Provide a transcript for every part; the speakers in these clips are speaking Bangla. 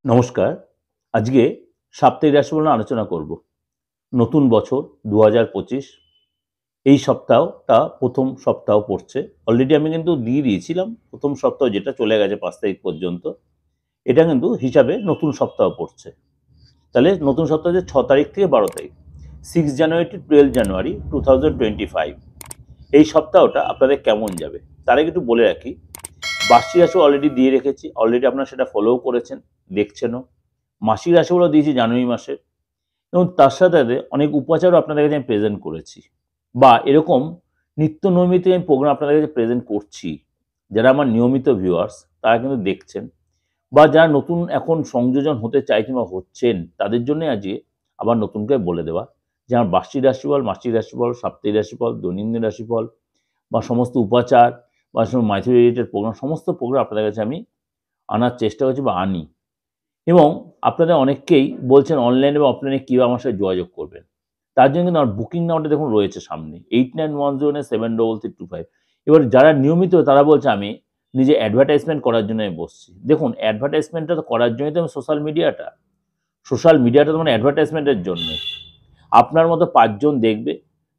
নমস্কার। আজকে সাপ্তাহিক রাশিফল নিয়ে আলোচনা করব। নতুন বছর ২০২৫ এই সপ্তাহটা ১ম সপ্তাহ পড়ছে। অলরেডি আমি কিন্তু দিয়ে দিয়েছিলাম। ১ম সপ্তাহ যেটা চলে গেছে ৫ তারিখ পর্যন্ত। এটা কিন্তু হিসাবে নতুন সপ্তাহ পড়ছে। তাহলে নতুন সপ্তাহ হচ্ছে ৬ তারিখ থেকে ১২ তারিখ। 6 জানুয়ারি টু 12 জানুয়ারি 2025 এই সপ্তাহটা আপনাদের কেমন যাবে? তার আগে একটু বলে রাখি, বার্ষিক রাশি অলরেডি দিয়ে রেখেছি। অলরেডি আপনারা সেটা ফলোও করেছেন, দেখছেনও। মাসিক রাশিফলও দিয়েছি জানুয়ারি মাসের। এবং তার সাথে সাথে অনেক উপাচারও আপনাদের কাছে আমি প্রেজেন্ট করেছি, বা এরকম নিত্য নৈমিত্তিক আমি প্রোগ্রাম আপনাদের কাছে প্রেজেন্ট করছি। যারা আমার নিয়মিত ভিউয়ার্স তারা কিন্তু দেখছেন, বা যারা নতুন এখন সংযোজন হতে চাইছেন বা হচ্ছেন, তাদের জন্য আজকে আবার নতুন করে বলে দেওয়া যে আমার বার্ষিক রাশিফল, মাসিক রাশিফল, সাপ্তাহিক রাশিফল, দৈনন্দিন রাশিফল বা সমস্ত উপাচার বা মাইথোলজি রিলেটেড প্রোগ্রাম, সমস্ত প্রোগ্রাম আপনাদের কাছে আমি আনার চেষ্টা করছি বা আনি। এবং আপনাদের অনেককেই বলছেন অনলাইনে বা অফলাইনে কীভাবে আমার সাথে যোগাযোগ করবেন। তার জন্য কিন্তু আমার বুকিং নাম্বারটা দেখুন রয়েছে সামনে 8910733325। এবার যারা নিয়মিত তারা বলছে আমি নিজে অ্যাডভার্টাইজমেন্ট করার জন্য আমি বসছি। দেখুন, অ্যাডভার্টাইজমেন্টটা তো করার জন্যই তো আমি সোশ্যাল মিডিয়াটা তো মানে অ্যাডভার্টাইজমেন্টের জন্যই। আপনার মতো ৫ জন দেখবে,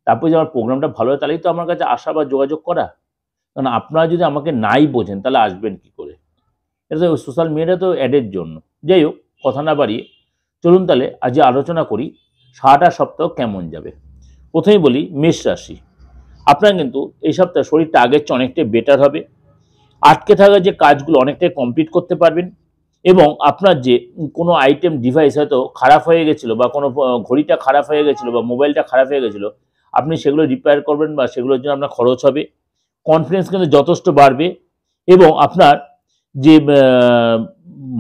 তারপরে যদি আমার প্রোগ্রামটা ভালো হয় তাহলেই তো আমার কাছে আসা বা যোগাযোগ করা। কারণ আপনারা যদি আমাকে নাই বোঝেন তাহলে আসবেন কী করে? এটা তো সোশ্যাল মিডিয়া তো অ্যাডের জন্য। যাই হোক, কথা না বাড়িয়ে চলুন তাহলে আজ আলোচনা করি সারাটা সপ্তাহ কেমন যাবে। প্রথমেই বলি মেষ রাশি। আপনার কিন্তু এই সপ্তাহে শরীরটা আগের চেয়ে অনেকটাই বেটার হবে। আটকে থাকা যে কাজগুলো অনেকটাই কমপ্লিট করতে পারবেন। এবং আপনার যে কোনো আইটেম ডিভাইস হয়তো খারাপ হয়ে গেছিলো, বা কোনো ঘড়িটা খারাপ হয়ে গেছিলো, বা মোবাইলটা খারাপ হয়ে গেছিলো, আপনি সেগুলো রিপেয়ার করবেন, বা সেগুলোর জন্য আপনার খরচ হবে। কনফিডেন্স কিন্তু যথেষ্ট বাড়বে। এবং আপনার যে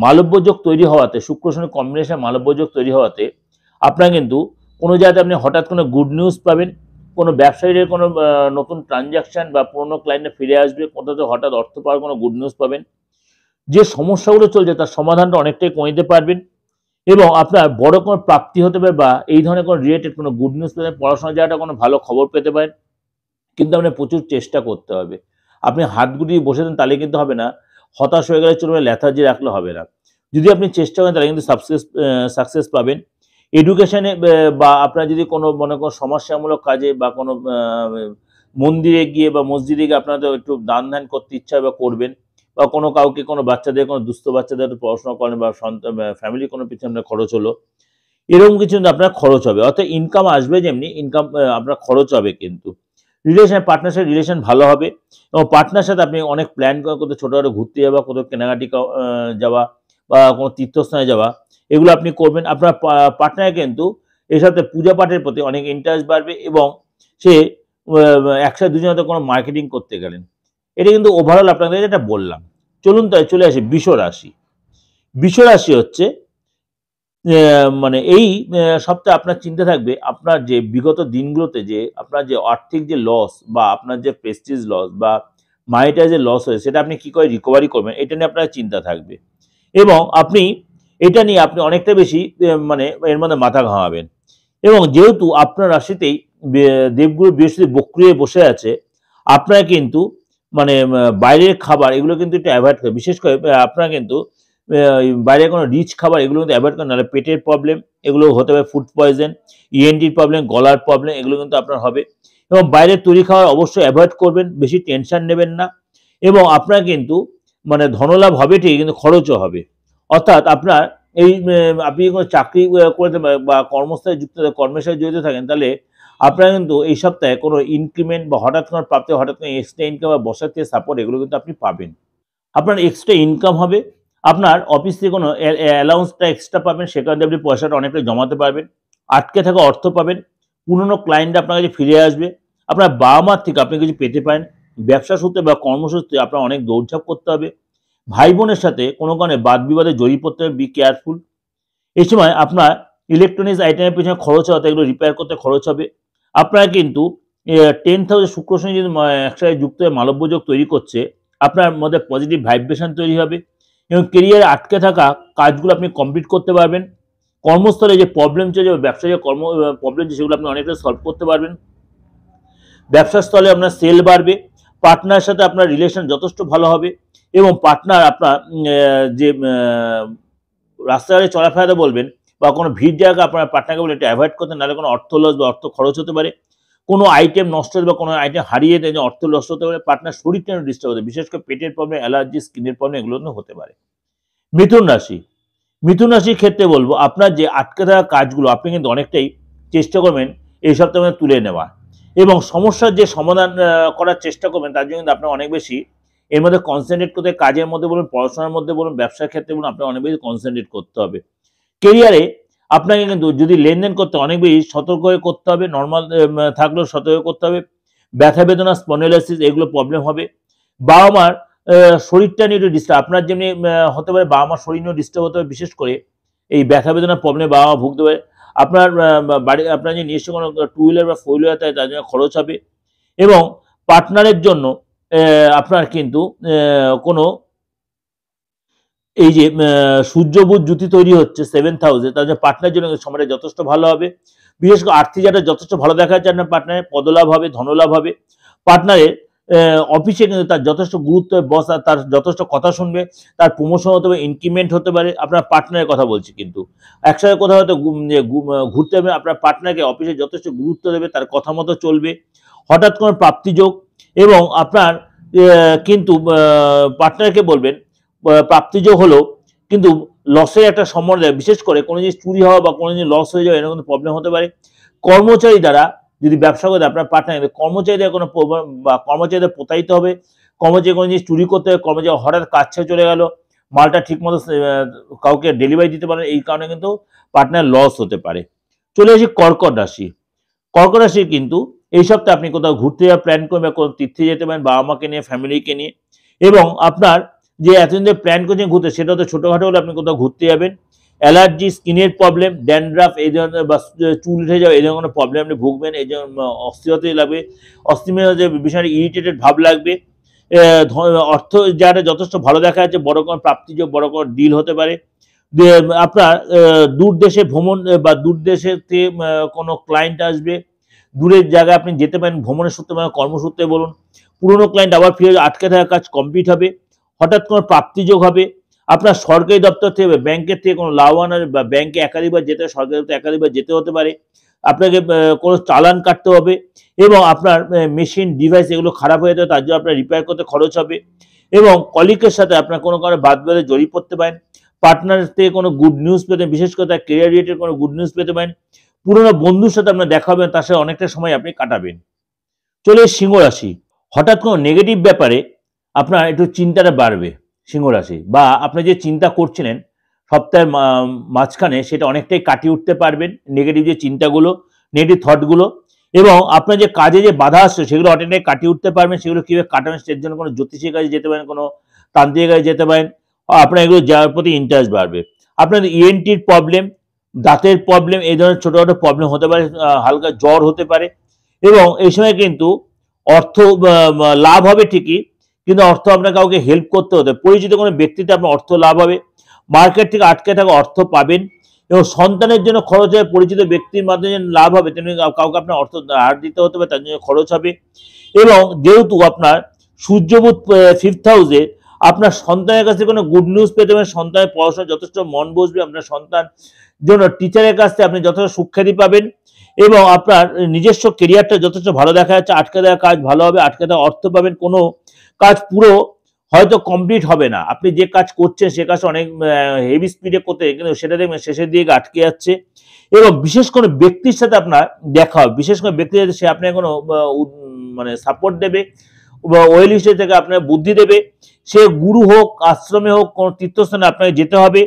মালব্যযোগ তৈরি হওয়াতে, শুক্র শনি কম্বিনেশন মালব্যযোগ তৈরি হওয়াতে আপনার কিন্তু কোনো জায়গাতে আপনি হঠাৎ কোনো গুড নিউজ পাবেন। কোনো ব্যবসায়ীদের কোনো নতুন ট্রানজ্যাকশান বা পুরনো ক্লায়েন্টে ফিরে আসবে, কোথাও হঠাৎ অর্থ পাওয়ার কোনো গুড নিউজ পাবেন। যে সমস্যাগুলো চলছে তার সমাধানটা অনেকটাই করে দিতে পারবেন। এবং আপনার বড় কোনো প্রাপ্তি হতে পারে, বা এই ধরনের কোনো রিলেটেড কোনো গুড নিউজ পেতে, পড়াশোনার জায়গাটা কোনো ভালো খবর পেতে পারেন। কিন্তু আপনার প্রচুর চেষ্টা করতে হবে। আপনি হাত গুটিয়ে বসে দেন তাহলে কিন্তু হবে না। হতাশ হয়ে গেলে চলবে, লেথার্জি রাখলে হবে না। যদি আপনি চেষ্টা করেন তাহলে কিন্তু সাকসেস পাবেন। এডুকেশনে বা আপনার যদি কোনো মনে করেন সমস্যামূলক কাজে বা কোনো মন্দিরে গিয়ে বা মসজিদে গিয়ে আপনাদের একটু দান ধ্যান করতে ইচ্ছা হয় বা করবেন, বা কোনো কাউকে কোনো বাচ্চাদের কোনো দুস্থ বাচ্চাদের একটু পড়াশোনা করেন, বা সন্তান ফ্যামিলি কোনো পিছনে খরচ হলো, এরকম কিছু কিন্তু আপনার খরচ হবে। অর্থাৎ ইনকাম আসবে যেমনি ইনকাম আপনার খরচ হবে কিন্তু। পার্টনার সাথে রিলেশন ভালো হবে। এবং পার্টনার সাথে আপনি অনেক প্ল্যান করেন, কোথাও ছোটোখাটো ঘুরতে যাওয়া, কোথাও কেনাকাটি যাওয়া, বা কোনো তীর্থস্থানে যাওয়া, এগুলো আপনি করবেন। আপনার পার্টনার কিন্তু এর সাথে পূজা পাঠের প্রতি অনেক ইন্টারেস্ট বাড়বে, এবং সে একসাথে দুজনে হয়তো কোনো মার্কেটিং করতে গেলেন। এটা কিন্তু ওভারঅল আপনাদের যেটা বললাম। চলুন তাই চলে আসি বৃষ রাশি। বৃষ রাশি হচ্ছে মানে এই সপ্তাহে আপনার চিন্তা থাকবে আপনার যে বিগত দিনগুলোতে যে আপনার যে আর্থিক যে লস, বা আপনার যে প্রেস্টিজ লস, বা মানিটারি যে লস হয়েছে, সেটা আপনি কী করে রিকভারি করবেন, এটা নিয়ে আপনার চিন্তা থাকবে। এবং আপনি এটা নিয়ে আপনি অনেকটা বেশি মানে এর মধ্যে মাথা ঘামাবেন। এবং যেহেতু আপনার রাশিতেই দেবগুরু বৃহস্পতি বক্রি হয়ে বসে আছে, আপনারা কিন্তু মানে বাইরের খাবার এগুলো কিন্তু একটু অ্যাভয়েড করে, বিশেষ করে আপনারা কিন্তু বাইরে কোনো রিচ খাবার এগুলো কিন্তু অ্যাভয়েড করেন, নাহলে পেটের প্রবলেম এগুলো হতে পারে, ফুড পয়জন, ইএনটির প্রবলেম, গলার প্রবলেম, এগুলো কিন্তু আপনার হবে। এবং বাইরের তৈরি খাবার অবশ্যই অ্যাভয়েড করবেন, বেশি টেনশন নেবেন না। এবং আপনার কিন্তু মানে ধনলাভ হবে ঠিকই, কিন্তু খরচও হবে। অর্থাৎ আপনার এই আপনি কোনো চাকরি করে বা কর্মস্থলে কর্মের সাথে জড়িত থাকেন, তাহলে আপনারা কিন্তু এই সপ্তাহে কোনো ইনক্রিমেন্ট বা হঠাৎ কোনো প্রাপ্তি, হঠাৎ কোনো এক্সট্রা ইনকাম বা বসার থেকে সাপোর্ট, এগুলো কিন্তু আপনি পাবেন। আপনার এক্সট্রা ইনকাম হবে। আপনার অফিস থেকে কোনো অ্যালাউন্সটা এক্সট্রা পাবেন, সেখানে আপনি পয়সাটা অনেকটা জমাতে পারবেন। আটকে থাকা অর্থ পাবেন। পুরনো ক্লায়েন্ট আপনার কাছে ফিরে আসবে। আপনার বাবা মার থেকে আপনি কিছু পেতে পারেন। ব্যবসা সূত্রে বা কর্মসূত্রে আপনার অনেক দৌড়ঝাঁপ করতে হবে। ভাই বোনের সাথে কোনো কারণে বাদ বিবাদে জড়িয়ে পড়তে হবে, বি কেয়ারফুল। এই সময় আপনার ইলেকট্রনিক্স আইটেমের পেছনে খরচ হবে, এগুলো রিপেয়ার করতে খরচ হবে। আপনার কিন্তু 10th হাউসে শুক্র শনি যদি একসাথে যুক্ত হয়ে মালব্যযোগ তৈরি করছে, আপনার মধ্যে পজিটিভ ভাইব্রেশন তৈরি হবে। এবং কেরিয়ারে আটকে থাকা কাজগুলো আপনি কমপ্লিট করতে পারবেন। কর্মস্থলে যে প্রবলেম চলছে, ব্যবসায় যে প্রবলেম চলছে, সেগুলো আপনি অনেকটা সলভ করতে পারবেন। ব্যবসার স্থলে আপনার সেল বাড়বে। পার্টনারের সাথে আপনার রিলেশন যথেষ্ট ভালো হবে। এবং পার্টনার আপনার যে রাস্তাঘাটে চলাফেরাতে বলবেন বা কোনো ভিড় জায়গা আপনার পার্টনারকে বলে একটু অ্যাভয়েড করতে, নাহলে কোনো অর্থ লস বা অর্থ খরচ হতে পারে, কোনো আইটেম নষ্ট হতে বা কোনো আইটেম হারিয়ে দেয়, অর্থ নষ্ট হতে পারে, পার্টনার শরীরটা ডিস্টার্ব হতে, বিশেষ করে পেটের প্রবলেম, অ্যালার্জি, স্কিনের প্রবলেম এগুলো হতে পারে। মিথুন রাশি, মিথুন রাশির ক্ষেত্রে বলবো আপনার যে আটকে থাকা কাজগুলো আপনি কিন্তু অনেকটাই চেষ্টা করবেন এই সপ্তাহে তুলে নেওয়া এবং সমস্যার যে সমাধান করার চেষ্টা করবেন, তার জন্য কিন্তু আপনার অনেক বেশি এর মধ্যে কনসেন্ট্রেট করতে, কাজের মধ্যে বলুন, পড়াশোনার মধ্যে বলুন, ব্যবসার ক্ষেত্রে বলুন, আপনার অনেক বেশি কনসেন্ট্রেট করতে হবে। কেরিয়ারে আপনাকে কিন্তু যদি লেনদেন করতে অনেক বেশি সতর্ক হয়ে করতে হবে, নর্মাল থাকলেও সতর্ক করতে হবে। ব্যথা বেদনা, স্পন্ডিলাইসিস এগুলো প্রবলেম হবে। বাবা মার শরীরটা নিয়ে একটু ডিস্টার্ব, আপনার যেমনি হতে পারে বাবা মার শরীর নিয়েও ডিস্টার্ব হতে হবে, বিশেষ করে এই ব্যথা বেদনার প্রবলেমে বাবা মা ভুগতে পারে। আপনার বাড়ি আপনার যে নিজস্ব কোনো টু হুইলার বা ফোর হুইলার থাকে তার জন্য খরচ হবে এবং পার্টনারের জন্য আপনার কিন্তু কোনো এই যে সূর্যবুধ জুতি তৈরি হচ্ছে 7th হাউসে, তার জন্য পার্টনারের জন্য সময়টা যথেষ্ট ভালো হবে। বিশেষ করে আর্থিক জায়গাটা যথেষ্ট ভালো দেখা যাচ্ছে, আপনার পার্টনারের পদলাভ হবে, ধনলাভ হবে। পার্টনারের অফিসে কিন্তু তার যথেষ্ট গুরুত্ব, বস আর তার যথেষ্ট কথা শুনবে, তার প্রমোশন হতে পারে, ইনক্রিমেন্ট হতে পারে। আপনার পার্টনারের কথা বলছি, কিন্তু একসাথে কোথাও হয়তো ঘুরতে হবে, আপনার পার্টনারকে অফিসে যথেষ্ট গুরুত্ব দেবে, তার কথা মতো চলবে। হঠাৎ কোনো প্রাপ্তিযোগ এবং আপনার কিন্তু পার্টনারকে বলবেন প্রাপ্তিযোগ হলো কিন্তু লসের একটা সম্ভাবনা, বিশেষ করে কোনো জিনিস চুরি হওয়া বা কোনো জিনিস লস হয়ে যাওয়া এরকম প্রবলেম হতে পারে। কর্মচারী দ্বারা যদি ব্যবসা করে আপনার পার্টনার, কর্মচারীদের কোনো বা কর্মচারীদের প্রতারিত হবে, কর্মচারী কোনো জিনিস চুরি করতে হবে, কর্মচারী হঠাৎ কাজ ছেড়ে চলে গেল, মালটা ঠিকমতো কাউকে ডেলিভারি দিতে পারে, এই কারণে কিন্তু পার্টনার লস হতে পারে। চলে আসি কর্কট রাশি। কর্কট রাশি কিন্তু এই সপ্তাহে আপনি কোথাও ঘুরতে যাওয়ার প্ল্যান করবেন, কোনো তীর্থে যেতে পারেন বাবা মাকে নিয়ে, ফ্যামিলিকে নিয়ে, এবং আপনার যে এতদিন যে প্ল্যান করছেন ঘুরতে, সেটা তো ছোটোখাটো হলে আপনি কোথাও ঘুরতে যাবেন। অ্যালার্জি, স্কিনের প্রবলেম, ড্যান্ড্রাফ এই ধরনের বা চুল উঠে যাওয়া এই ধরনের কোনো প্রবলেম আপনি ভুগবেন, এই জন্য অস্থিরতা লাগবে, অস্থিরতা বিষয়ে ইরিটেটেড ভাব লাগবে। অর্থ যারা যথেষ্ট ভালো দেখা যাচ্ছে, বড় কোনো প্রাপ্তিযোগ, বড় কোনো ডিল হতে পারে। আপনার দূর দেশে ভ্রমণ বা দূর দেশে কোনো ক্লায়েন্ট আসবে, দূরের জায়গায় আপনি যেতে পারেন ভ্রমণের সূত্রে, মানে কর্মসূত্রে বলুন। পুরনো ক্লায়েন্ট আবার ফিরে আটকে থাকা কাজ কমপ্লিট হবে। হঠাৎ কোনো প্রাপ্তিযোগ হবে। আপনার সরকারি দপ্তর থেকে, ব্যাংকের থেকে কোনো লাভবান বা ব্যাংকে একাধিকবার যেতে, সরকারি দপ্তরে একাধিকবার যেতে হতে পারে। আপনাকে কোনো চালান কাটতে হবে এবং আপনার মেশিন ডিভাইস এগুলো খারাপ হয়ে যেতে, তার জন্য আপনার রিপেয়ার করতে খরচ হবে এবং কলিগের সাথে আপনার কোনো কারণে বাদ বাদে জড়িয়ে পড়তে পারেন। পার্টনার থেকে কোনো গুড নিউজ পেতে, বিশেষ করে তার কেরিয়ার রিলেটেড কোনো গুড নিউজ পেতে পারেন। পুরোনো বন্ধুর সাথে আপনার দেখা হবে, তার সাথে অনেকটা সময় আপনি কাটাবেন। চলে সিংহ রাশি। হঠাৎ কোনো নেগেটিভ ব্যাপারে আপনার একটু চিন্তাটা বাড়বে সিংহ রাশি, বা আপনি যে চিন্তা করছিলেন সপ্তাহের মাঝখানে সেটা অনেকটাই কাটিয়ে উঠতে পারবেন, নেগেটিভ যে চিন্তাগুলো, নেগেটিভ থটগুলো, এবং আপনার যে কাজে যে বাধা আসছে সেগুলো অনেকটাই কাটিয়ে উঠতে পারবেন। সেগুলো কীভাবে কাটাবেন সের জন্য কোনো জ্যোতিষীর কাছে যেতে পারেন, কোনো তান্ত্রিকের কাছে যেতে পারেন, আপনার এগুলো যাওয়ার প্রতি ইন্টারেস্ট বাড়বে। আপনাদের ইএনটির প্রবলেম, দাঁতের প্রবলেম, এই ধরনের ছোটোখাটো প্রবলেম হতে পারে, হালকা জ্বর হতে পারে এবং এই সময় কিন্তু অর্থ লাভ হবে ঠিকই, কিন্তু অর্থ আপনার কাউকে হেল্প করতে হতে, পরিচিত কোনো ব্যক্তিতে আপনার অর্থ লাভ হবে। মার্কেট থেকে আটকে থাকা অর্থ পাবেন এবং সন্তানের জন্য খরচ হবে, পরিচিত ব্যক্তির মাধ্যমে লাভ হবে, তেমনি কাউকে আপনার অর্থ ধার দিতে হতে হবে, তার জন্য খরচ হবে। এবং যেহেতু আপনার সূর্যবুধ 5th হাউসে, আপনার সন্তানের কাছে কোনো গুড নিউজ পেতে পারেন, সন্তানের পড়াশোনা যথেষ্ট মন বসবে, আপনার সন্তান জন্য টিচারের কাছ থেকে আপনি যথেষ্ট সুখ্যাতি পাবেন এবং আপনার নিজস্ব কেরিয়ারটা যথেষ্ট ভালো দেখা যাচ্ছে। আটকে দেওয়া কাজ ভালো হবে, আটকে দেওয়া অর্থ পাবেন। কোনো কাজ পুরো হয়তো কমপ্লিট হবে না, আপনি যে কাজ করছেন সে কাজটা অনেক হেভি স্পিডে করতে, কিন্তু সেটা দেখবেন শেষের দিকে আটকে যাচ্ছে। এবং বিশেষ কোনো ব্যক্তির সাথে আপনার দেখা হবে, বিশেষ করে ব্যক্তি যাতে সে আপনাকে কোনো মানে সাপোর্ট দেবে বা ওয়েল হিস্ট্রি থেকে আপনার বুদ্ধি দেবে, সে গুরু হোক, আশ্রমে হোক, কোনো তীর্থস্থানে আপনাকে যেতে হবে।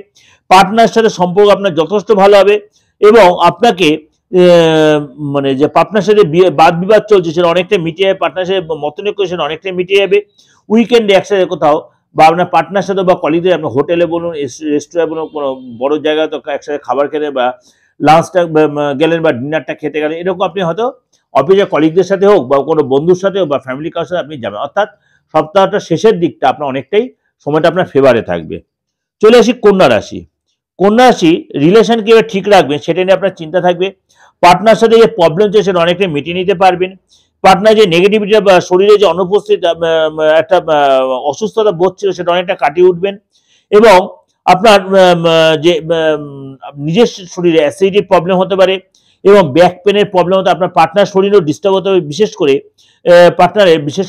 পার্টনারের সাথে সম্পর্ক আপনার যথেষ্ট ভালো হবে এবং আপনাকে মানে যে পার্টনার সাথে বাদ বিবাদ চলছে সেটা অনেকটা মিটিয়ে যাবে, পার্টনার সাথে মতনৈক্য সেটা অনেকটাই মিটিয়ে যাবে। উইকেন্ডে একসাথে কোথাও বা আপনার পার্টনার সাথে বা কলিগদের আপনার হোটেলে বলুন, রেস্টুরেন্টে বলুন, কোনো বড় জায়গায় তো একসাথে খাবার খেতে বা লাঞ্চটা গেলেন বা ডিনারটা খেতে গেলেন, এরকম আপনি হয়তো অফিসের কলিগদের সাথে হোক বা কোনো বন্ধুর সাথে হোক বা ফ্যামিলি কারোর সাথে আপনি যাবেন, অর্থাৎ সপ্তাহটা শেষের দিকটা আপনার অনেকটাই সময়টা আপনার ফেভারে থাকবে। চলে আসি কন্যা রাশি। কন্যা রাশি রিলেশন কীভাবে ঠিক রাখবেন সেটা নিয়ে আপনার চিন্তা থাকবে। পার্টনার সাথে যে প্রবলেম হচ্ছে সেটা অনেকটাই মিটিয়ে নিতে পারবেন। পার্টনার যে নেগেটিভিটি বা শরীরে যে অনুপস্থিত একটা অসুস্থতা বোধ ছিল সেটা অনেকটা কাটিয়ে উঠবেন এবং আপনার যে নিজের শরীরে অ্যাসিডিটির প্রবলেম হতে পারে এবং ব্যাক পেনের প্রবলেম হতে, আপনার পার্টনার শরীরেও ডিস্টার্ব হতে পারে, বিশেষ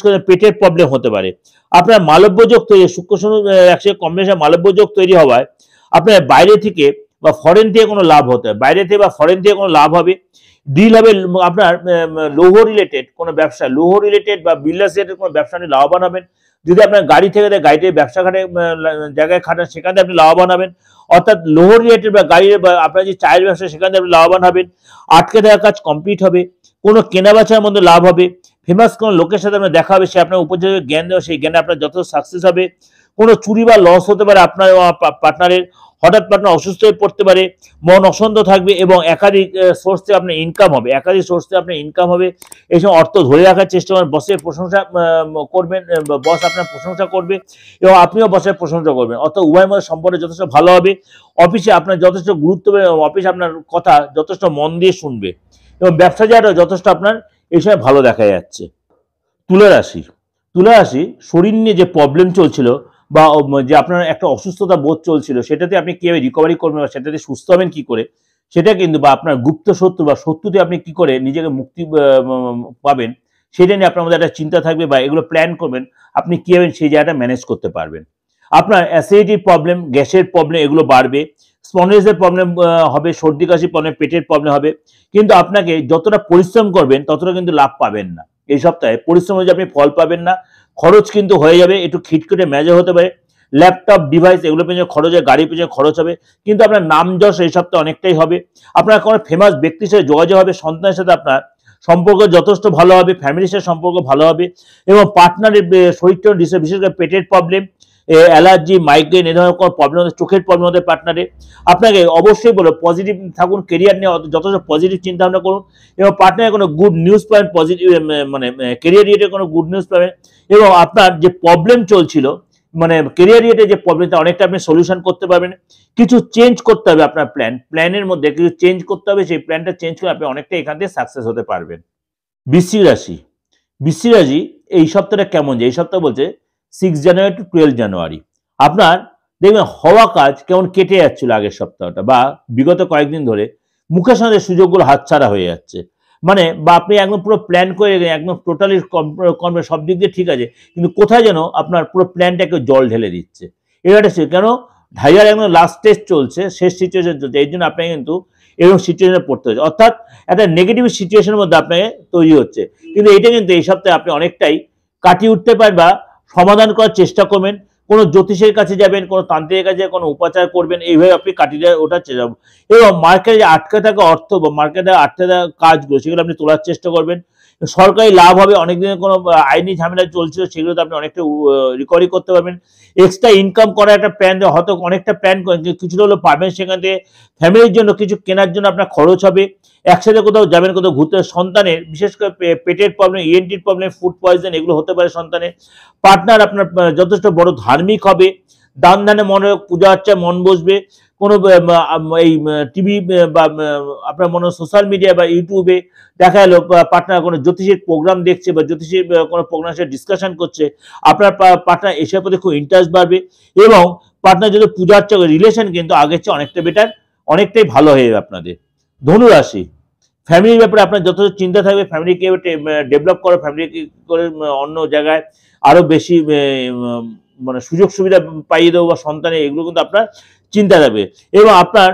করে পেটের প্রবলেম হতে পারে। আপনার মালব্যযোগ তৈরি, শুক্র শনি একসাথে কম্বিনেশন মালব্যযোগ তৈরি হওয়ায় আপনার বাইরে থেকে বা ফরেন থেকে কোনো লাভ হতে হয়, বাইরে থেকে বা ফরেন থেকে কোনো লাভ হবে, ডিল হবে। আপনার লৌহ রিলেটেড কোনো ব্যবসা, লৌহ রিলেটেড বা বিল্ডার্স রিলেটেড কোনো ব্যবসা নিয়ে লাভবান হবেন। যদি আপনার গাড়ি থেকে গাড়িতে ব্যবসা খাটে জায়গায় খাটান, সেখানে আপনি লাভবান হবেন। অর্থাৎ লৌহ রিলেটেড বা গাড়ির বা আপনার যে চায়ের ব্যবসা, সেখানে আপনি লাভবান হবেন। আটকে থাকা কাজ কমপ্লিট হবে, কোনো কেনাবেচার মধ্যে লাভ হবে, ফেমাস কোনো লোকের সাথে আপনার দেখা হবে, সে আপনার উপযোগী জ্ঞান দেওয়া, সেই জ্ঞানে আপনার যত সাকসেস হবে। কোনো চুরি বা লস হতে পারে আপনার পার্টনারের, হঠাৎ পার্টনার অসুস্থ হয়ে পড়তে পারে, মন অশান্ত থাকবে এবং একাধিক সোর্স থেকে আপনার ইনকাম হবে, একাধিক সোর্স থেকে আপনার ইনকাম হবে। এই সময় অর্থ ধরে রাখার চেষ্টা করবেন, বসের প্রশংসা করবেন, বস আপনার প্রশংসা করবে এবং আপনিও বসের প্রশংসা করবেন, অর্থাৎ উভয়ের মধ্যে সম্পর্ক যথেষ্ট ভালো হবে। অফিসে আপনার যথেষ্ট গুরুত্ব, অফিস আপনার কথা যথেষ্ট মন দিয়ে শুনবে এবং ব্যবসা যারা যথেষ্ট আপনার এই সময় ভালো দেখা যাচ্ছে। তুলা রাশি, তুলা রাশি শরীর নিয়ে যে প্রবলেম চলছিল বা যে আপনার একটা অসুস্থতা বোধ চলছিল, সেটাতে আপনি কিভাবে রিকভারি করবেন বা সেটাতে সুস্থ হবেন কি করে, সেটা কিন্তু, বা আপনার গুপ্ত শত্রু বা শত্রুতে আপনি কি করে নিজেকে মুক্তি পাবেন, সেটা নিয়ে আপনার মধ্যে একটা চিন্তা থাকবে বা এগুলো প্ল্যান করবেন, আপনি কিভাবে সেই জায়গাটা ম্যানেজ করতে পারবেন। আপনার অ্যাসিডিটির প্রবলেম, গ্যাসের প্রবলেম এগুলো বাড়বে, স্পন্ডিলাইটিসের প্রবলেম হবে, সর্দি কাশি প্রবলেম, পেটের প্রবলেম হবে। কিন্তু আপনাকে যতটা পরিশ্রম করবেন ততটা কিন্তু লাভ পাবেন না। এই সপ্তাহে পরিশ্রম অনুযায়ী আপনি ফল পাবেন না, খরচ কিন্তু হয়ে যাবে, একটু খিটখিটে মেজা হতে পারে, ল্যাপটপ ডিভাইস এগুলো পেছনে খরচ হয়, গাড়ির পেছনে খরচ হবে, কিন্তু আপনার নাম যশ এই সপ্তাহে অনেকটাই হবে। আপনার কোনো ফেমাস ব্যক্তির সাথে যোগাযোগ হবে, সন্তানের সাথে আপনার সম্পর্ক যথেষ্ট ভালো হবে, ফ্যামিলির সাথে সম্পর্ক ভালো হবে এবং পার্টনারের শরীরটা, বিশেষ করে পেটের প্রবলেম, অ্যালার্জি, মাইগ্রেন এ ধরনের কোনো প্রবলেম হতে, চোখের প্রবলেম হতে পার্টনারে। আপনাকে অবশ্যই বলো পজিটিভ থাকুন, কেরিয়ার নিয়ে যথেষ্ট পজিটিভ চিন্তা ভাবনা করুন এবং পার্টনারে কোনো গুড নিউজ পাবেন, পজিটিভ মানে কেরিয়ার রিলেটেড কোনো গুড নিউজ পাবেন এবং আপনার যে প্রবলেম চলছিল, মানে কেরিয়ার রিলেটেড যে প্রবলেমটা, অনেকটা আপনি সলিউশন করতে পারবেন। কিছু চেঞ্জ করতে হবে, আপনার প্ল্যানের মধ্যে কিছু চেঞ্জ করতে হবে, সেই প্ল্যানটা চেঞ্জ করে আপনি অনেকটা এখান থেকে সাকসেস হতে পারবেন। বৃশ্চিক রাশি, বৃশ্চিক রাশি এই সপ্তাহটা কেমন যায়? এই সপ্তাহ বলছে 6 জানুয়ারি টু 12 জানুয়ারি আপনার দেখবেন হওয়া কাজ কেমন কেটে যাচ্ছিল আগের সপ্তাহটা বা বিগত কয়েকদিন ধরে, মুখের সাথে সুযোগগুলো হাতছাড়া হয়ে যাচ্ছে। মানে বা আপনি একদম পুরো প্ল্যান করে একদম টোটালি সব দিক দিয়ে ঠিক আছে, কিন্তু কোথায় যেন আপনার পুরো প্ল্যানটাকে জল ঢেলে দিচ্ছে। এটা কেন? ঢাইয়ার একদম লাস্ট স্টেজ চলছে, শেষ সিচুয়েশন চলছে, এই জন্য আপনাকে কিন্তু এরকম সিচুয়েশনে পড়তে হচ্ছে, অর্থাৎ একটা নেগেটিভ সিচুয়েশনের মধ্যে আপনাকে তৈরি হচ্ছে। কিন্তু এটা কিন্তু এই সপ্তাহে আপনি অনেকটাই কাটিয়ে উঠতে পারেন বা সমাধান করার চেষ্টা করবেন। কোনো জ্যোতিষের কাছে যাবেন, কোনো তান্ত্রিকের কাছে কোনো উপাচার করবেন, এইভাবে আপনি কাটিয়ে ওঠার চেষ্টা করবেন এবং মার্কেটে আটকে থাকা অর্থ বা মার্কেটে আটকে থাকা কাজগুলো সেগুলো আপনি তোলার চেষ্টা করবেন। সরকারি লাভ হবে, অনেকদিনের কোনো আইনি ঝামেলা চলছিল সেগুলোতে আপনি অনেকটা রিকভারি করতে পারবেন। এক্সট্রা ইনকাম করার একটা প্ল্যান, হয়তো অনেকটা প্ল্যান করেন, কিছুটা হলেও পাবেন, সেখান থেকে ফ্যামিলির জন্য কিছু কেনার জন্য আপনার খরচ হবে, একসাথে কোথাও যাবেন, কোথাও ঘুরতে। সন্তানের বিশেষ করে পেটের প্রবলেম, ইএনটির প্রবলেম, ফুড পয়জন এগুলো হতে পারে সন্তানের। পার্টনার আপনার যথেষ্ট বড় ধার্মিক হবে, দান ধ্যানে মনে, পূজা অর্চায় মন বসবে। কোনো এই টিভি বা আপনার মনে সোশ্যাল মিডিয়া বা ইউটিউবে দেখা গেল পার্টনার কোনো জ্যোতিষের প্রোগ্রাম দেখছে বা জ্যোতিষের কোনো প্রোগ্রামের সাথে ডিসকাশন করছে, আপনার পার্টনার এসবের প্রতি খুব ইন্টারেস্ট বাড়বে এবং পার্টনার যদি পূজা অর্চা করে, রিলেশন কিন্তু আগের চেয়ে অনেকটা বেটার, অনেকটাই ভালো হয়ে যাবে আপনাদের। ধনুরাশি, ফ্যামিলির ব্যাপারে আপনার যথেষ্ট চিন্তা থাকবে, ফ্যামিলিকে ডেভেলপ করো, ফ্যামিলিকে করে অন্য জায়গায় আরো বেশি মানে সুযোগ সুবিধা পাইয়ে দেবো বা সন্তানের, এগুলো কিন্তু আপনার চিন্তা থাকবে এবং আপনার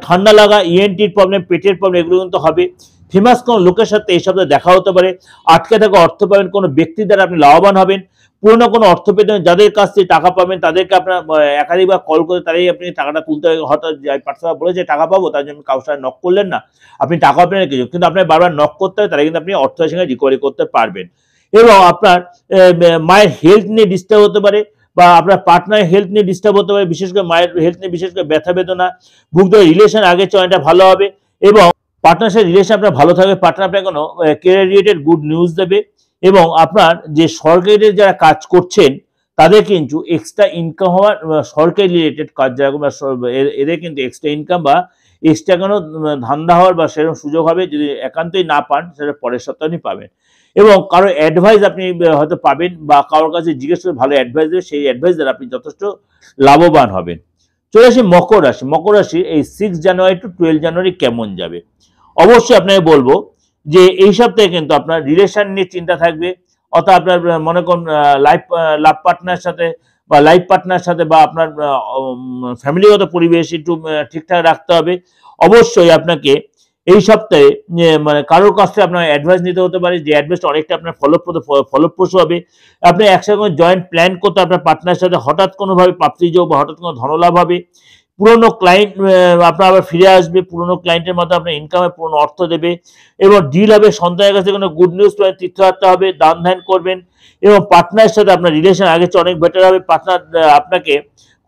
ঠান্ডা লাগা, ইএনটির প্রবলেম, পেটের প্রবলেম এগুলো কিন্তু হবে। ফেমাস কোনো লোকের সাথে এই সপ্তাহে দেখা হতে পারে, আটকে থাকা অর্থ পাবেন, কোনো ব্যক্তির দ্বারা আপনি লাভবান হবেন, পুরোনো কোনো অর্থ পেতে, যাদের কাছ থেকে টাকা পাবেন তাদেরকে আপনার একাধিকবার কল করে তারাই আপনি টাকাটা তুলতে হবে। হয়তো পার্সোনাল বলে যে টাকা পাবো, তার জন্য কারোর সাথে নক করলেন না, আপনি টাকা পাবেন না কিছু, কিন্তু আপনার বারবার নক করতে হবে, তারা কিন্তু আপনি অর্থের সঙ্গে রিকভারি করতে পারবেন। এবং আপনার মায়ের হেলথ নিয়ে ডিস্টার্ব হতে পারে বা আপনার পার্টনারের হেলথ নিয়ে ডিস্টার্ব হতে পারে, বিশেষ করে মায়ের হেলথ নিয়ে বিশেষ করে ব্যথা বেদনা ভুগতে হবে। রিলেশন আগের চেয়ে অনেকটা ভালো হবে এবং পার্টনার সাথে রিলেশন আপনার ভালো থাকবে। পার্টনার আপনার কোনো কেরিয়ার রিলেটেড গুড নিউজ দেবে এবং আপনার যে সরকারি যারা কাজ করছেন তাদের কিন্তু এক্সট্রা ইনকাম হওয়ার, সরকারি রিলেটেড কাজ যারা এদের কিন্তু এক্সট্রা ইনকাম বা এক্সট্রা কোনো ধান্দা হওয়ার বা সেরকম সুযোগ হবে। যদি একান্তই না পান সেটা পরের সপ্তাহে পাবেন এবং কারো অ্যাডভাইস আপনি হয়তো পাবেন বা কারোর কাছে জিজ্ঞেস করে ভালো অ্যাডভাইস দেবে, সেই অ্যাডভাইস দ্বারা আপনি যথেষ্ট লাভবান হবেন। চলে আসি মকর রাশি। মকর রাশি এই 6 জানুয়ারি টু 12 জানুয়ারি কেমন যাবে? অবশ্যই আপনাকে বলবো যে এই সপ্তাহে কিন্তু আপনার রিলেশন নিয়ে চিন্তা থাকবে, অর্থাৎ আপনার মনে করুন লাভ পার্টনার সাথে বা লাইফ পার্টনার সাথে বা আপনার ফ্যামিলিগত পরিবেশ একটু ঠিকঠাক রাখতে হবে। অবশ্যই আপনাকে এই সপ্তাহে মানে কারোর কাছ থেকে আপনার অ্যাডভাইস নিতে হতে পারে, যে অ্যাডভাইসটা অনেকটা আপনার ফলপ্রসূ হবে। আপনি একসাথে জয়েন্ট প্ল্যান করতে আপনার পার্টনারের সাথে হঠাৎ কোনোভাবে প্রাপ্তিযোগ বা হঠাৎ কোনো ধনলাভ হবে। পুরনো ক্লায়েন্ট আপনার আবার ফিরে আসবে, পুরনো ক্লায়েন্টের মাধ্যমে আপনার ইনকামে পুরনো অর্থ দেবে এবং ডিল হবে। সন্তানের কাছে কোনো গুড নিউজ পাবেন, তীর্থযাত্রা হবে, দান ধ্যান করবেন এবং পার্টনারের সাথে আপনার রিলেশন আগের চেয়ে অনেক বেটার হবে। পার্টনার আপনাকে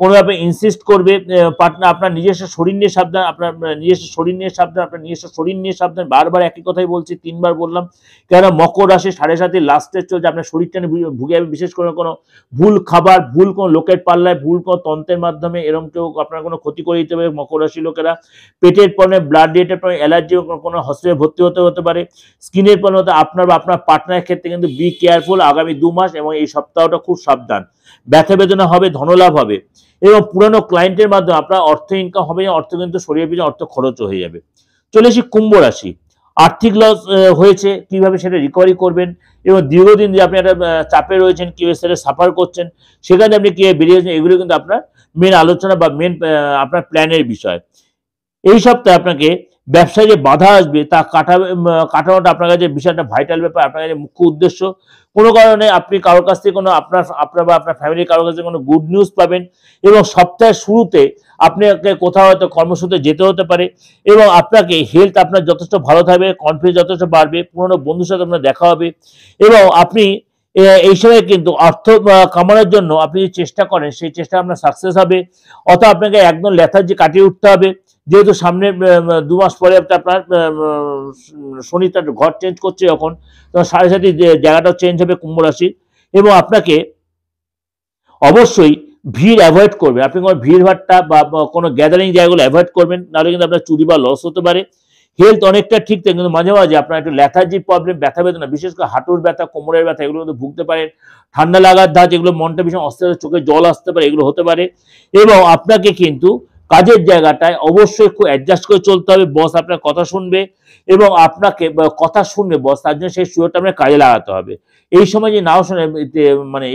কোনোভাবে ইনসিস্ট করবে, পার্টনার আপনার নিজস্ব শরীর নিয়ে সাবধান, আপনার নিজস্ব শরীর নিয়ে সাবধান, আপনার নিজস্ব শরীর নিয়ে সাবধান। বারবার একই কথাই বলছি, 3বার বললাম, কেননা মকর রাশি 7.5 লাস্টের চলছে, আপনার শরীরটা নিয়ে ভুগে যাবে। বিশেষ করে কোনো ভুল খাবার, ভুল কোনো লোকের পাল্লায়, ভুল কোনো তন্ত্রের মাধ্যমে এরকম কেউ আপনার কোনো ক্ষতি করে দিতে পারে মকর রাশি লোকেরা। পেটের problem, blood related problem, allergy, কোনো হসপিটালে ভর্তি হতে পারে। স্কিনের প্রবলেম হতে আপনার বা আপনার পার্টনারের ক্ষেত্রে কিন্তু বি কেয়ারফুল আগামী 2 মাস এবং এই সপ্তাহটা খুব সাবধান। ব্যথা বেদনা হবে, ধনলাভ হবে এবং পুরনো ক্লায়েন্টের মাধ্যমে আপনার অর্থ ইনকাম হবে, অর্থ কিন্তু শরীরের পিছনে অর্থ খরচ হয়ে যাবে। চলে আসি কুম্ভ রাশি। আর্থিক লস হয়েছে, কিভাবে সেটা রিকভারি করবেন এবং দীর্ঘদিন যে আপনি একটা চাপে রয়েছেন, কিভাবে সেটা সাফার করছেন, সেখানে আপনি কিভাবে বেরিয়েছেন, এগুলো কিন্তু আপনার মেন আলোচনা বা মেন আপনার প্ল্যানের বিষয়। এই সপ্তাহে আপনাকে ব্যবসায় যে বাধা আসবে তা কাটানোটা আপনার কাছে বিষয়টা ভাইটাল ব্যাপার, আপনার কাছে মুখ্য উদ্দেশ্য। কোনো কারণে আপনি কারোর কাছ থেকে কোনো আপনার বা আপনার ফ্যামিলির কারোর কাছে কোনো গুড নিউজ পাবেন এবং সপ্তাহের শুরুতে আপনাকে কোথাও হয়তো কর্মসূত্রে যেতে হতে পারে এবং আপনাকে হেলথ আপনার যথেষ্ট ভালো থাকবে, কনফিডেন্স যথেষ্ট বাড়বে, পুরনো বন্ধুর সাথে আপনার দেখা হবে এবং আপনি এই সময় কিন্তু অর্থ কামানোর জন্য আপনি যে চেষ্টা করেন সেই চেষ্টা আপনার সাকসেস হবে। অথবা আপনাকে একদম লেথার্জি কাটিয়ে উঠতে হবে, যেহেতু সামনে 2 মাস পরে আপনার শনি তার ঘর চেঞ্জ করছে, যখন তখন 7.5 জায়গাটাও চেঞ্জ হবে কুম্ভ রাশির এবং আপনাকে অবশ্যই ভিড় অ্যাভয়েড করবে। আপনি কোনো ভিড়ভাট্টা বা কোনো গ্যাদারিং জায়গাগুলো অ্যাভয়েড করবেন, নাহলে কিন্তু আপনার চুরি বা লস হতে পারে। হেলথ অনেকটা ঠিক থাকে, কিন্তু মাঝে মাঝে আপনার একটু ল্যাথার্জির প্রবলেম, ব্যথা বেদনা, বিশেষ করে হাঁটুর ব্যথা, কোমরের ব্যথা, এগুলো কিন্তু ভুগতে পারেন। ঠান্ডা লাগার ধাঁচ, এগুলো মনটা ভীষণ অস্থির, চোখে জল আসতে পারে, এগুলো হতে পারে এবং আপনাকে কিন্তু কাজের জায়গাটায় অবশ্যই খুব অ্যাডজাস্ট করে চলতে হবে। বস আপনার কথা শুনবে এবং আপনাকে কথা শুনবে বস, তার জন্য সেই সুযোগটা আপনার কাজে লাগাতে হবে। এই সময় যে নাও শুনে মানে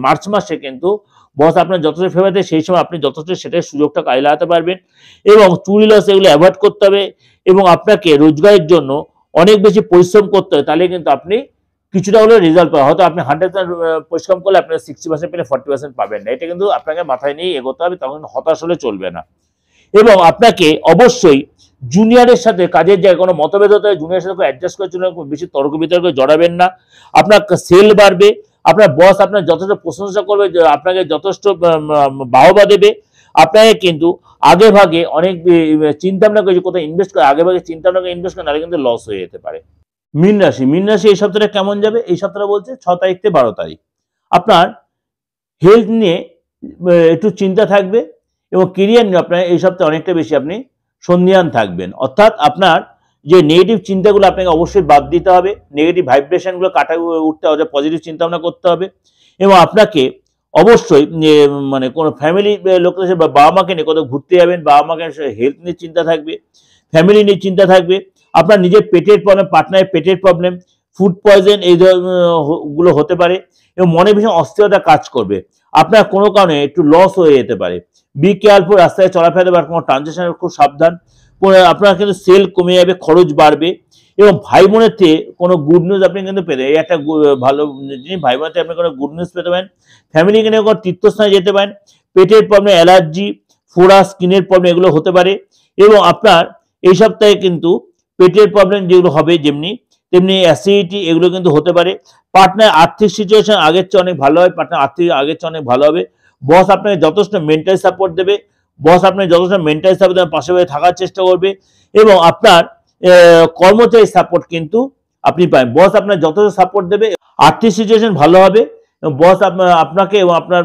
মার্চ মাসে কিন্তু বস আপনার যথেষ্ট ফেভার দেয়, সেই সময় আপনি যথেষ্ট সেটার সুযোগটা কাজে লাগাতে পারবেন এবং চুরি লস এগুলো অ্যাভয়েড করতে হবে এবং আপনাকে রোজগারের জন্য অনেক বেশি পরিশ্রম করতে হবে, তাহলে কিন্তু আপনি কিছুটা হলেও রেজাল্ট পাবেন। হয়তো আপনি 100% পরিশ্রম করলে আপনার 60% পেলে 40% পাবেন না, এটা কিন্তু আপনাকে মাথায় নিয়ে এগোতে হবে, তখন হতাশ হলে চলবে না। এবং আপনাকে অবশ্যই জুনিয়রের সাথে কাজের জায়গায় কোনো মতভেদ হতে হয়, জুনিয়রের সাথে অ্যাডজাস্ট করার জন্য বেশি তর্ক বিতর্কে জড়াবেন না। আপনার সেল বাড়বে, আপনার বস আপনার যথেষ্ট প্রশংসা করবে, আপনাকে যথেষ্ট বাহবা দেবে। আপনাকে কিন্তু আগে ভাগে অনেক চিন্তা ভাবনা করে কোথাও ইনভেস্ট করে, আগে ভাগে চিন্তা ভাবনা করে ইনভেস্ট করে, নাহলে কিন্তু লস হয়ে যেতে পারে। মীন রাশি। মীন রাশি এই সপ্তাহটা কেমন যাবে? এই সপ্তাহটা বলছে 6 তারিখ থেকে 12 তারিখ আপনার হেলথ নিয়ে একটু চিন্তা থাকবে এবং কেরিয়ার নিয়ে আপনার এই সপ্তাহে অনেকটা বেশি আপনি সন্দিহান থাকবেন। অর্থাৎ আপনার যে নেগেটিভ চিন্তাগুলো আপনাকে অবশ্যই বাদ দিতে হবে, নেগেটিভ ভাইব্রেশনগুলো উঠতে হবে, পজিটিভ চিন্তা ভাবনা করতে হবে এবং আপনাকে অবশ্যই মানে কোনো ফ্যামিলি লোকদের সাথে বা বাবা মাকে নিয়ে কোথাও ঘুরতে যাবেন, বাবা মাকে হেলথ নিয়ে চিন্তা থাকবে, ফ্যামিলি নিয়ে চিন্তা থাকবে, আপনার নিজের পেটের প্রবলেম, পার্টনারের পেটের প্রবলেম, ফুড পয়জন এই গুলো হতে পারে এবং মনে ভীষণ অস্থিরতা কাজ করবে। আপনার কোনো কারণে একটু লস হয়ে যেতে পারে। বি কেয়ারফুল, রাস্তায় চলাফেরা বা কোনো ট্রানজেকশনের খুব সাবধান। আপনার কিন্তু সেল কমে যাবে, খরচ বাড়বে এবং ভাই বোনের থেকে কোনো গুড নিউজ আপনি কিন্তু পেতে, এই একটা ভালো জিনিস, ভাই বোনের থেকে আপনি কোনো গুড নিউজ পেতে পারেন। ফ্যামিলিকে নিয়ে কোনো তীর্থস্থানে যেতে পারেন। পেটের প্রবলেম, অ্যালার্জি, ফোড়া, স্কিনের প্রবলেম এগুলো হতে পারে এবং আপনার এই সপ্তাহে কিন্তু পেটের প্রবলেম যেগুলো হবে যেমনি তেমনি অ্যাসিডিটি এগুলো কিন্তু হতে পারে। পার্টনার আর্থিক সিচুয়েশন আগের চেয়ে অনেক ভালো হবে, পার্টনার আর্থিক আগের চেয়ে অনেক ভালো হবে। বস আপনাকে যথেষ্ট মেন্টাল সাপোর্ট দেবে, বস আপনাকে যথেষ্ট মেন্টাল সাপোর্ট দেবে, পাশে থাকার চেষ্টা করবে এবং আপনার কর্মচারী সাপোর্ট কিন্তু আপনি পাবেন। বস আপনার যথেষ্ট সাপোর্ট দেবে, আর্থিক সিচুয়েশন ভালো হবে। বস আপনাকে এবং আপনার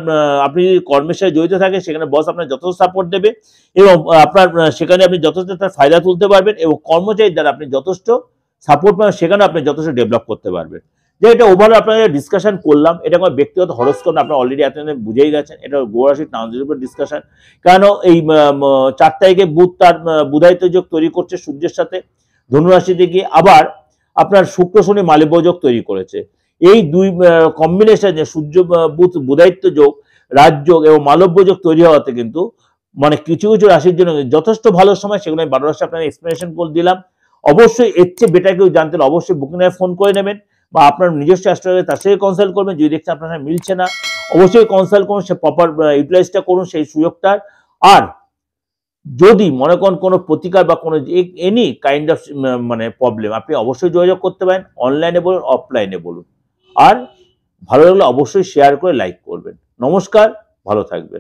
আপনি যদি কর্মের সাথে জড়িত থাকে সেখানে বস আপনার যথেষ্ট সাপোর্ট দেবে এবং আপনার সেখানে আপনি যথেষ্ট তার ফায়দা তুলতে পারবেন এবং কর্মচারীর দ্বারা আপনি যথেষ্ট সাপোর্ট পাবেন, সেখানে আপনি যথেষ্ট ডেভেলপ করতে পারবেন। যে এটা ওভারঅল আপনাদের ডিসকাশন করলাম, এটা আমার ব্যক্তিগত হরস্কোপ আপনারা অলরেডি এতদিন বুঝেই গেছেন, এটা গ্রহ রাশি ট্রানজিটের উপর ডিসকাশন। কেন এই 4 তারিখে বুধ তার বুধায়িত যোগ তৈরি করছে সূর্যের সাথে ধনুরাশিতে গিয়ে, আবার আপনার শুক্র শনি মালিব্য যোগ তৈরি করেছে। এই দুই কম্বিনেশনে সূর্য বুধ বুধায়িত্ব যোগ, রাজযোগ এবং মালব্য যোগ তৈরি হওয়াতে কিন্তু মানে কিছু কিছু রাশির জন্য যথেষ্ট ভালো সময়, সেগুলো আমি 12 রাশি আপনাকে এক্সপ্লেনেশন করে দিলাম। অবশ্যই এর চেয়ে বেটার কেউ জানতে হলে অবশ্যই বুকিং এ ফোন করে নেবেন, বা আপনার নিজস্ব অ্যাস্ট্রোলজার তার সাথে কনসাল্ট করবেন। যদি দেখছেন আপনার সাথে মিলছে না, অবশ্যই কনসাল্ট করুন, সে প্রপার ইউটিলাইজটা করুন সেই সুযোগটার। আর যদি মনে করেন কোনো প্রতিকার বা কোনো এনি কাইন্ড অফ মানে প্রবলেম, আপনি অবশ্যই যোগাযোগ করতে পারেন, অনলাইনে বলুন অফলাইনে বলুন। আর ভালো লাগলে অবশ্যই শেয়ার করে লাইক করবেন। নমস্কার, ভালো থাকবেন।